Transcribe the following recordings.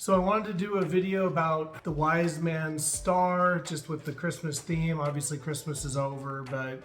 So I wanted to do a video about the wise man's star, just with the Christmas theme. Obviously Christmas is over, but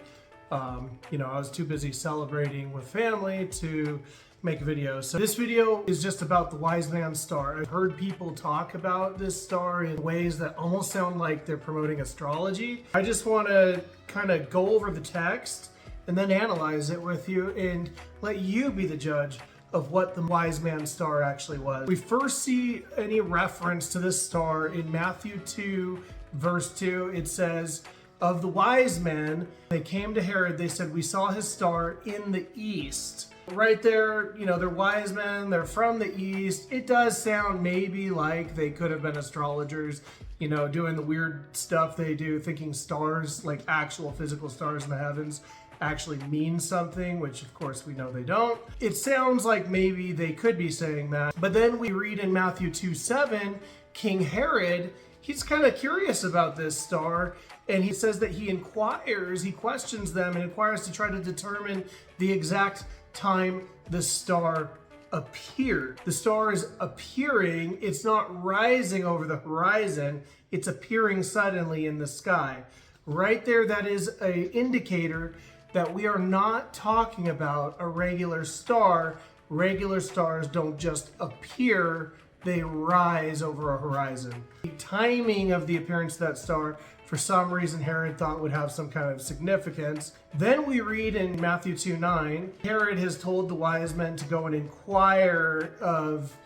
I was too busy celebrating with family to make a video. So this video is just about the wise man's star. I've heard people talk about this star in ways that almost sound like they're promoting astrology. I just want to kind of go over the text and then analyze it with you and let you be the judge of what the wise man's star actually was. We first see any reference to this star in Matthew 2, verse 2. It says, of the wise men, they came to Herod, they said, we saw his star in the east. Right there, they're wise men, they're from the east. It does sound maybe like they could have been astrologers, doing the weird stuff they do, thinking stars, like actual physical stars in the heavens, actually mean something, which of course we know they don't. It sounds like maybe they could be saying that. But then we read in Matthew 2:7, King Herod, he's kind of curious about this star, and he says that he questions them and inquires to try to determine the exact time the star appeared. The star is appearing, it's not rising over the horizon, it's appearing suddenly in the sky. Right there, that is an indicator that we are not talking about a regular star. Regular stars don't just appear, they rise over a horizon. The timing of the appearance of that star, for some reason Herod thought would have some kind of significance. Then we read in Matthew 2:9, Herod has told the wise men to go and inquire of,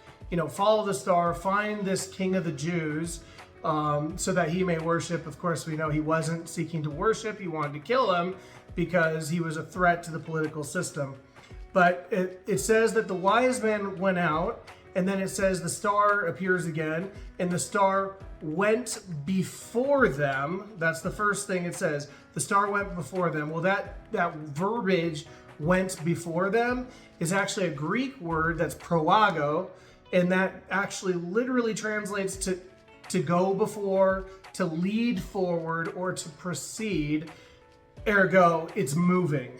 follow the star, find this king of the Jews, so that he may worship. Of course, we know he wasn't seeking to worship, he wanted to kill him because he was a threat to the political system. But it says that the wise men went out, and then it says the star appears again, and the star went before them. That's the first thing it says. The star went before them. Well, that verbiage, went before them, is actually a Greek word that's proago, and that actually literally translates to go before, to lead forward, or to proceed. Ergo, it's moving.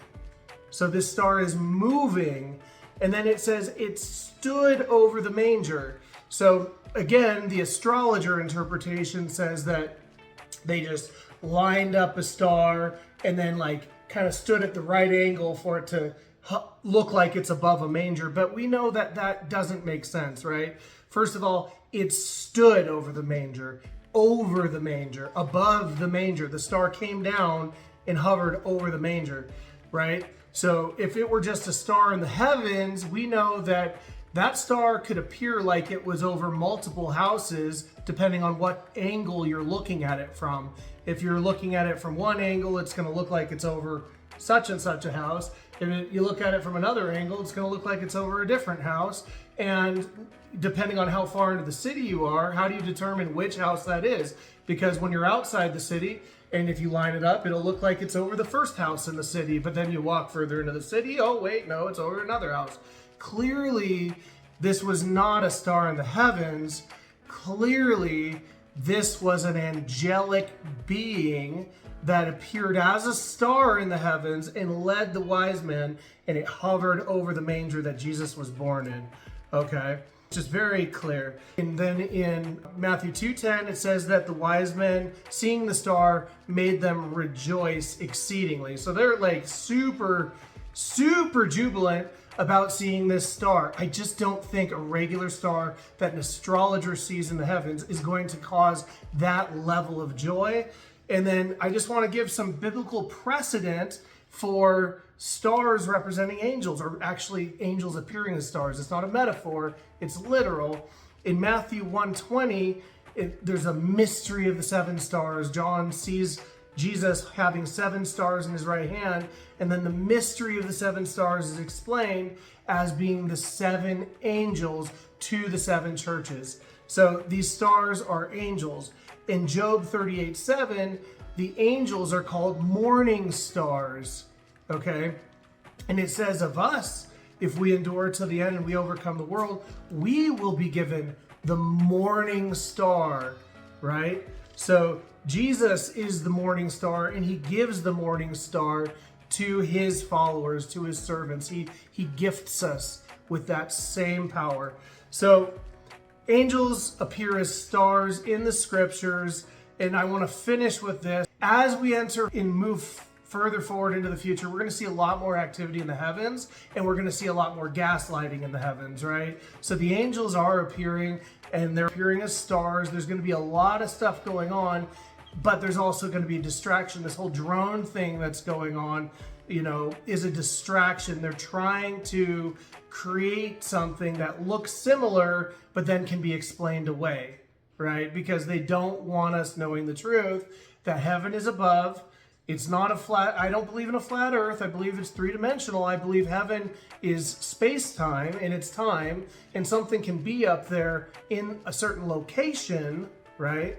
So this star is moving, and then it says it stood over the manger. So again, the astrologer interpretation says that they just lined up a star and then kind of stood at the right angle for it to look like it's above a manger. But we know that that doesn't make sense, right? First of all, it stood over the manger, above the manger. The star came down and hovered over the manger, right? So if it were just a star in the heavens, we know that that star could appear like it was over multiple houses, depending on what angle you're looking at it from. If you're looking at it from one angle, it's going to look like it's over such and such a house. If you look at it from another angle, it's going to look like it's over a different house. And depending on how far into the city you are, how do you determine which house that is? Because when you're outside the city, and if you line it up, it'll look like it's over the first house in the city, but then you walk further into the city, oh wait, no, it's over another house. Clearly, this was not a star in the heavens. Clearly, this was an angelic being that appeared as a star in the heavens and led the wise men, and it hovered over the manger that Jesus was born in. Okay? Just very clear. And then in Matthew 2:10, it says that the wise men, seeing the star, made them rejoice exceedingly. So they're super, super jubilant about seeing this star. I just don't think a regular star that an astrologer sees in the heavens is going to cause that level of joy. And then I just want to give some biblical precedent for stars representing angels, or actually angels appearing as stars. It's not a metaphor, it's literal. In Matthew 1:20, there's a mystery of the seven stars. John sees Jesus having seven stars in his right hand, and then the mystery of the seven stars is explained as being the seven angels to the seven churches. So these stars are angels. In Job 38:7, the angels are called morning stars. Okay? And it says of us, if we endure to the end and we overcome the world, we will be given the morning star, right? So Jesus is the morning star, and he gives the morning star to his followers, to his servants. He gifts us with that same power. So angels appear as stars in the scriptures, and I want to finish with this. As we enter and move further forward into the future, we're going to see a lot more activity in the heavens, and we're going to see a lot more gaslighting in the heavens, right? So the angels are appearing, and they're appearing as stars. There's going to be a lot of stuff going on, but there's also going to be a distraction. This whole drone thing that's going on, is a distraction. They're trying to create something that looks similar, but then can be explained away, right? Because they don't want us knowing the truth that heaven is above. It's not a flat, I don't believe in a flat earth. I believe it's three-dimensional. I believe heaven is space-time, and it's time, and something can be up there in a certain location, right?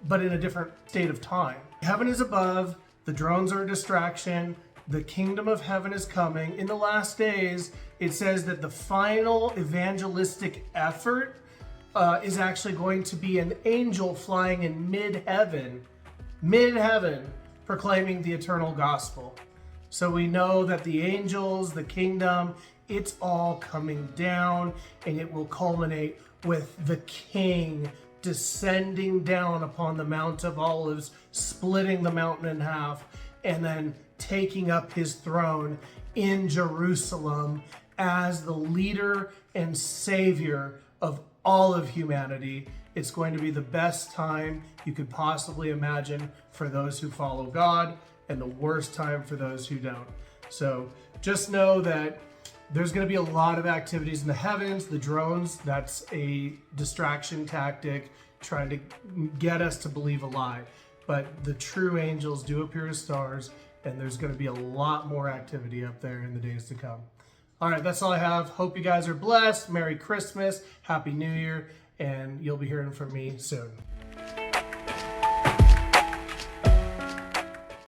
But in a different state of time. Heaven is above, the drones are a distraction, the kingdom of heaven is coming. In the last days, it says that the final evangelistic effort is actually going to be an angel flying in mid-heaven, proclaiming the eternal gospel. So we know that the angels, the kingdom, it's all coming down, and it will culminate with the king descending down upon the Mount of Olives, splitting the mountain in half, and then taking up his throne in Jerusalem as the leader and savior of all of humanity. It's going to be the best time you could possibly imagine for those who follow God, and the worst time for those who don't. So just know that there's going to be a lot of activities in the heavens. The drones, that's a distraction tactic trying to get us to believe a lie. But the true angels do appear as stars, and there's going to be a lot more activity up there in the days to come. All right, that's all I have. Hope you guys are blessed. Merry Christmas, Happy New Year, and you'll be hearing from me soon.